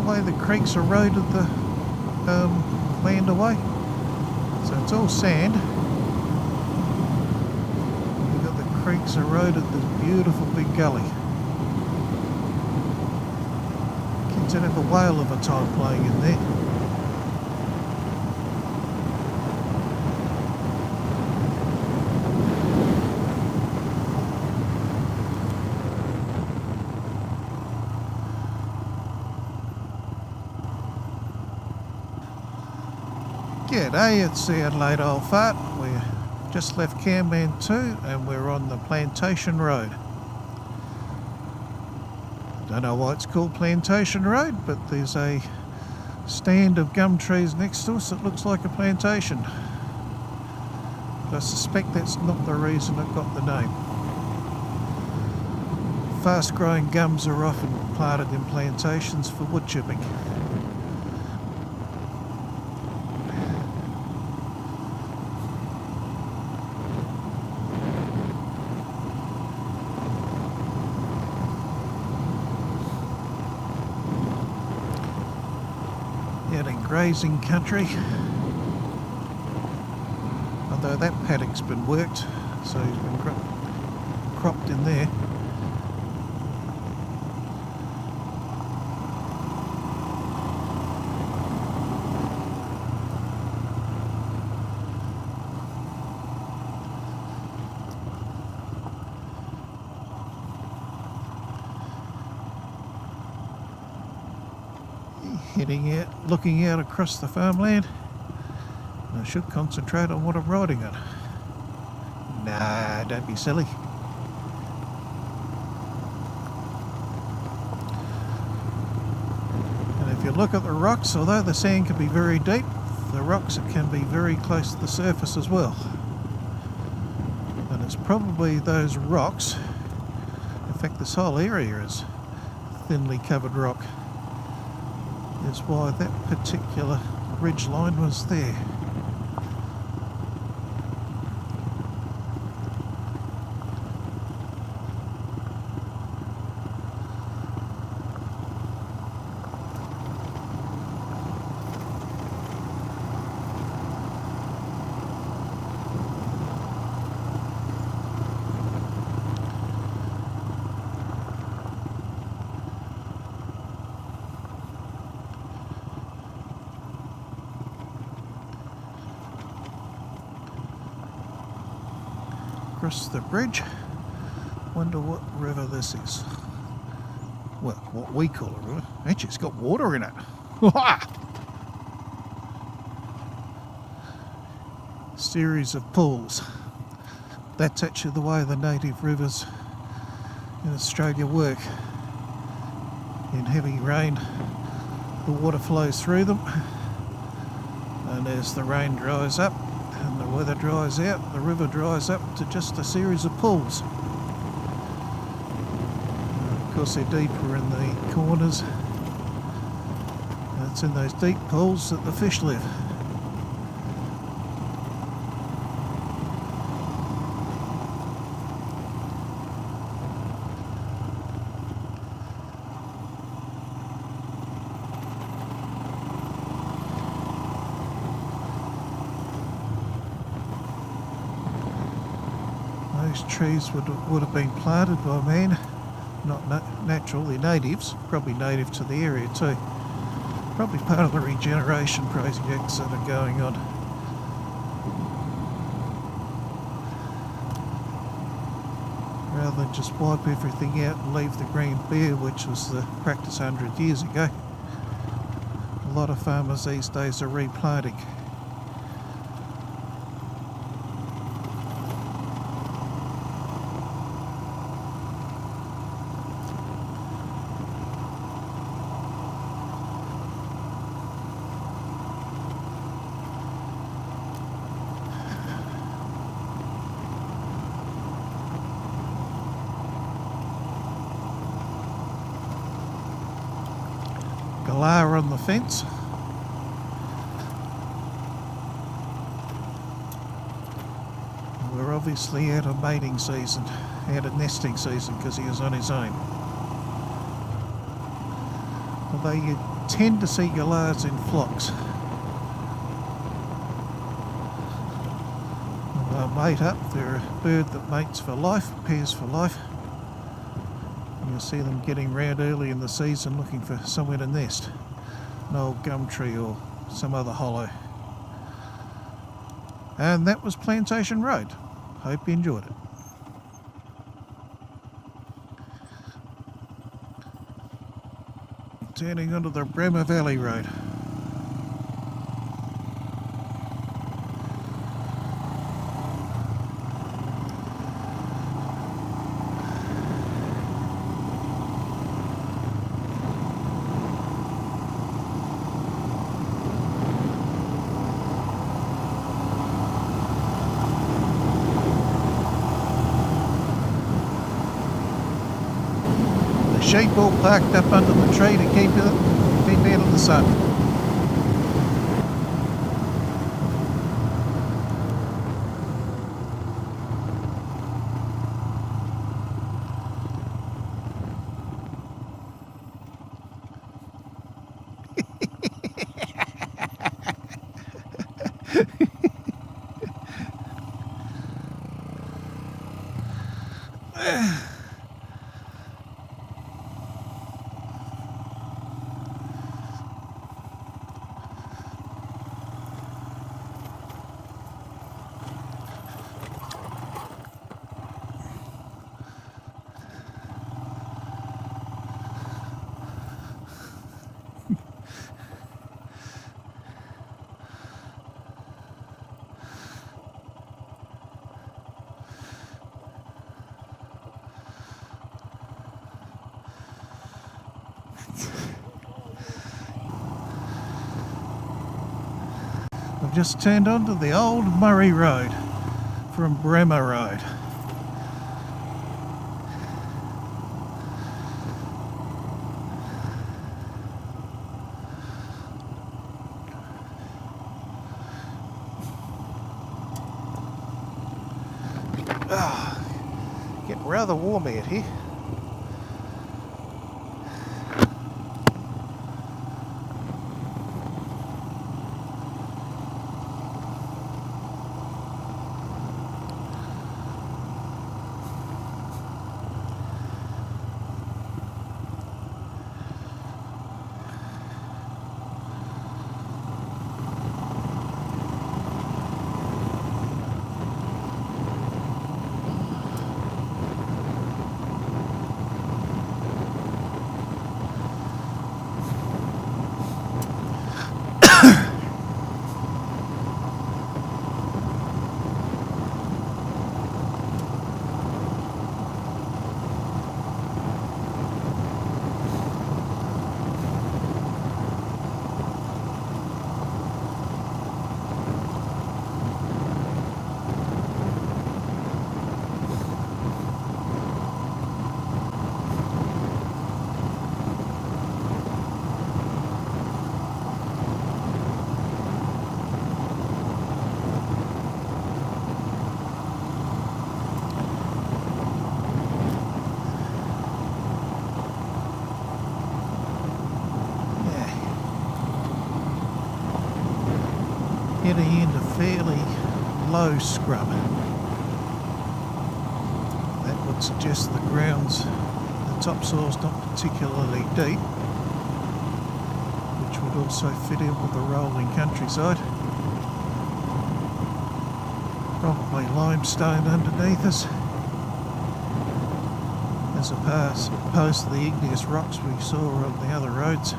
way the creeks eroded the land away. So it's all sand. You've got the creeks eroded this beautiful big gully. Kids would have a whale of a time playing in there. G'day, it's the Adelaide Old Fart. We just left Camman 2 and we're on the Plantation Road. Don't know why it's called Plantation Road, but there's a stand of gum trees next to us that looks like a plantation. But I suspect that's not the reason it got the name. Fast growing gums are often planted in plantations for wood chipping. Out in grazing country, although that paddock's been worked, so he's been cropped in there. Heading out, looking out across the farmland. I should concentrate on what I'm riding on. Nah, don't be silly. And if you look at the rocks, although the sand can be very deep, the rocks can be very close to the surface as well. And it's probably those rocks, in fact this whole area is thinly covered rock, is why that particular ridge line was there. Across the bridge. Wonder what river this is. Well, what we call a river. Actually, it's got water in it. Series of pools. That's actually the way the native rivers in Australia work. In heavy rain, the water flows through them, and as the rain dries up and the weather dries out, the river dries up to just a series of pools. Of course, they're deeper in the corners. It's in those deep pools that the fish live. Those trees would have been planted by man, not natural, they're natives, probably native to the area too. Probably part of the regeneration projects that are going on. Rather than just wipe everything out and leave the green bare, which was the practice 100 years ago. A lot of farmers these days are replanting. Galah on the fence. We're obviously out of mating season, out of nesting season, because he was on his own. Although you tend to see gullies in flocks. When they mate up, they're a bird that mates for life, pairs for life. And you'll see them getting round early in the season looking for somewhere to nest. An old gum tree or some other hollow. And that was Plantation Road. Hope you enjoyed it. Turning onto the Bremer Valley Road. Sheep all parked up under the tree to keep out of the sun. I've just turned onto the old Murray Road from Bremer Road. Getting rather warm out here. Getting into fairly low scrub. That would suggest the ground's, the topsoil's not particularly deep, which would also fit in with the rolling countryside. Probably limestone underneath us, as opposed to the igneous rocks we saw on the other roads.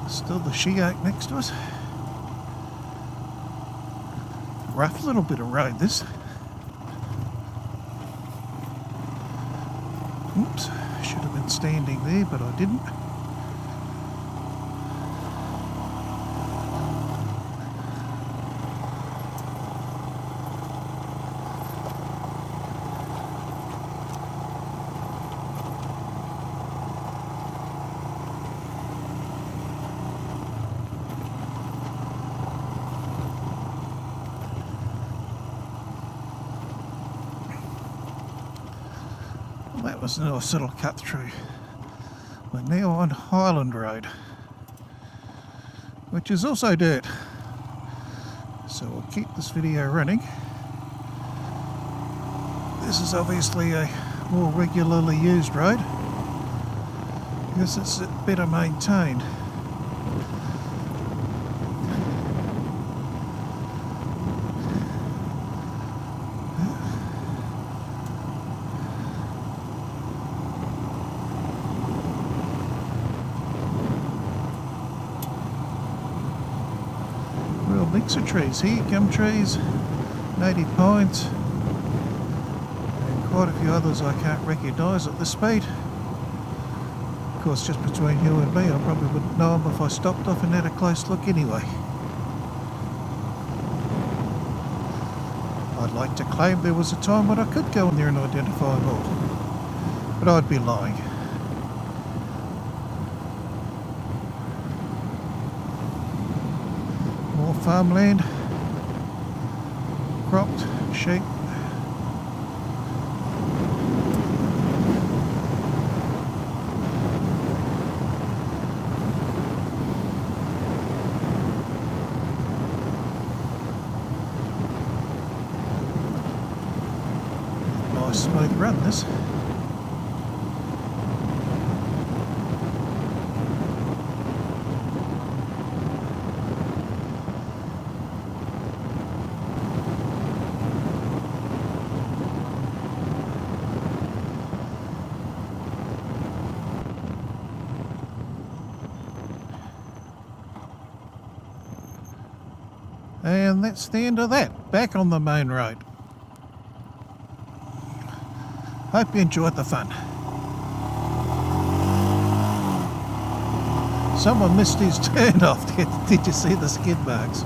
Still the she oak next to us. Rough little bit of road this. Oops, should have been standing there, but I didn't. That was a nice little cut through. We're now on Highland Road, which is also dirt. So we'll keep this video running. This is obviously a more regularly used road because it's better maintained. Real mix of trees here, gum trees, native pines, and quite a few others I can't recognise at this speed. Of course, just between you and me, I probably wouldn't know them if I stopped off and had a close look anyway. I'd like to claim there was a time when I could go in there and identify them all, but I'd be lying. More farmland, cropped, sheep. Nice smooth run this. And that's the end of that. Back on the main road. Hope you enjoyed the fun. Someone missed his turn off. Did you see the skid marks?